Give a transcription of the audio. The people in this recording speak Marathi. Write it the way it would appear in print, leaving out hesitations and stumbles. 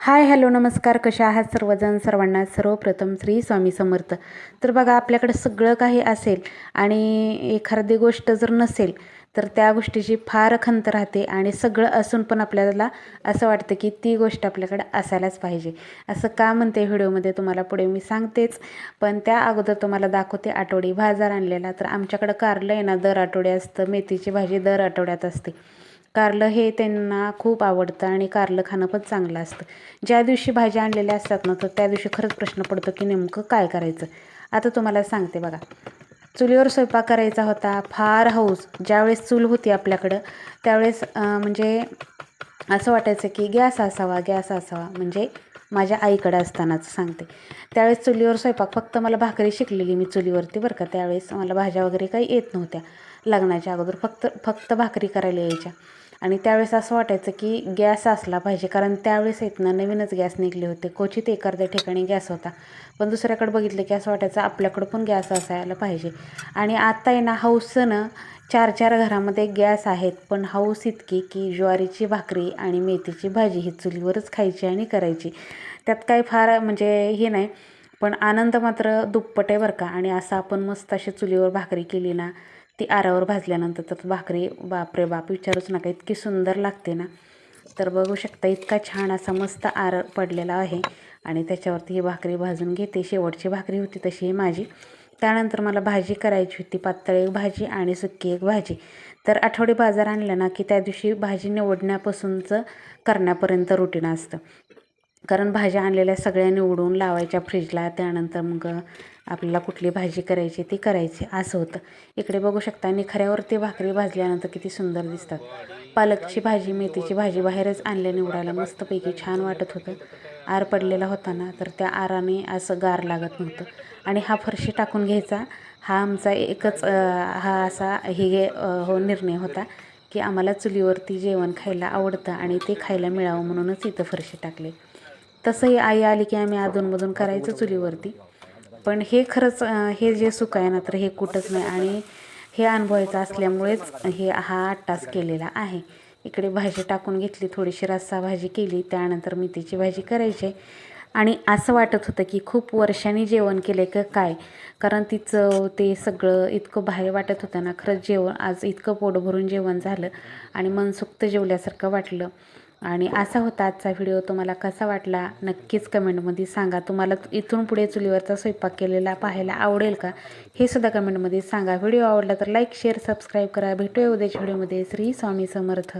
हाय हॅलो नमस्कार. कशा आहात सर्वजण? सर्वांना सर्वप्रथम श्री स्वामी समर्थ. तर बघा, आपल्याकडे सगळं काही असेल आणि एखादी गोष्ट जर नसेल तर त्या गोष्टीची फार खंत राहते आणि सगळं असून पण आपल्याला असं वाटतं की ती गोष्ट आपल्याकडे असायलाच पाहिजे. असं का म्हणते व्हिडिओमध्ये तुम्हाला पुढे मी सांगतेच, पण त्या अगोदर तुम्हाला दाखवते आठवडी बाजार आणलेला. तर आमच्याकडं कारलं आहे ना दर आठवडे असतं, मेथीची भाजी दर आठवड्यात असते. कारलं हे त्यांना खूप आवडतं आणि कारलं खाणं पण चांगलं असतं. ज्या दिवशी भाज्या आणलेल्या असतात ना, तर त्या दिवशी खरंच प्रश्न पडतो की नेमकं काय करायचं. आता तुम्हाला सांगते बघा, चुलीवर स्वयंपाक करायचा होता, फार हौस. ज्यावेळेस चूल होती आपल्याकडं त्यावेळेस म्हणजे असं वाटायचं की गॅस असावा, गॅस असावा. म्हणजे माझ्या आईकडे असतानाच सांगते. त्यावेळेस चुलीवर स्वयंपाक, फक्त मला भाकरी शिकलेली मी चुलीवरती बरं का. त्यावेळेस मला भाज्या वगैरे काही येत नव्हत्या. लग्नाच्या अगोदर फक्त फक्त भाकरी करायला यायच्या. आणि त्यावेळेस असं वाटायचं की गॅस असला पाहिजे, कारण त्यावेळेस ना नवीनच गॅस निघले होते. क्वचित एखाद्या ठिकाणी गॅस होता, पण दुसऱ्याकडे बघितलं की असं वाटायचं आपल्याकडं पण गॅस असायला पाहिजे. आणि आता आहे ना हौसनं 4-4 घरामध्ये गॅस आहेत, पण हौस इतकी की ज्वारीची भाकरी आणि मेथीची भाजी ही चुलीवरच खायची आणि करायची. त्यात काही फार म्हणजे हे नाही, पण आनंद मात्र दुप्पट आहे बरं का. आणि असं आपण मस्त अशी चुलीवर भाकरी केली ना, ती आरावर भाजल्यानंतर तर भाकरी बापरे बाप विचारूच नका, इतकी सुंदर लागते ना. तर बघू शकता, इतका छान असा मस्त आर पडलेला आहे आणि त्याच्यावरती ही भाकरी भाजून घेते. शेवटची भाकरी होती तशी ही माझी. त्यानंतर मला भाजी करायची होती, पातळ एक भाजी आणि सुक्की एक भाजी. तर आठवडी बाजार आणला ना की त्या दिवशी भाजी निवडण्यापासूनचं करण्यापर्यंत रुटीन असतं. कारण भाज्या आणलेल्या सगळ्या निवडून लावायच्या फ्रीजला, त्यानंतर मग आपल्याला कुठली भाजी करायची ती करायची असं होतं. इकडे बघू शकता, निखाऱ्यावरती भाकरी भाजल्यानंतर किती सुंदर दिसतात. पालकची भाजी, मेथीची भाजी बाहेरच आणल्या निवडायला मस्तपैकी छान वाटत होतं. आर पडलेला होता ना, तर त्या आराने असं गार लागत नव्हतं. आणि हा फरशी टाकून घ्यायचा, हा आमचा एकच हा असा निर्णय होता की आम्हाला चुलीवरती जेवण खायला आवडतं आणि ते खायला मिळावं म्हणूनच इथं फरशी टाकली. तसंही आई आली की आम्ही अधूनमधून करायचं चुलीवरती. पण हे खरंच हे जे सुख आहे ना, तर हे कुठंच नाही. आणि हे अनुभवायचं असल्यामुळेच हा आट्टास केलेला आहे. इकडे भाजी टाकून घेतली, थोडीशी रस्सा भाजी केली, त्यानंतर मेथीची भाजी करायची. आणि असं वाटत होतं की खूप वर्षांनी जेवण केलं आहे का काय, कारण ती चव ते सगळं इतकं भारी वाटत होतं ना. खरंच जेवण आज इतकं पोट भरून जेवण झालं आणि मनसोक्त जेवल्यासारखं वाटलं. आणि असा होता आजचा व्हिडिओ. तुम्हाला कसा वाटला नक्कीच कमेंटमध्ये सांगा. तुम्हाला इथून पुढे चुलीवरचा स्वयंपाक केलेला पाहायला आवडेल का, हे सुद्धा कमेंटमध्ये सांगा. व्हिडिओ आवडला तर लाईक शेअर सबस्क्राईब करा. भेटूया उद्याच्या व्हिडिओमध्ये. श्री स्वामी समर्थ.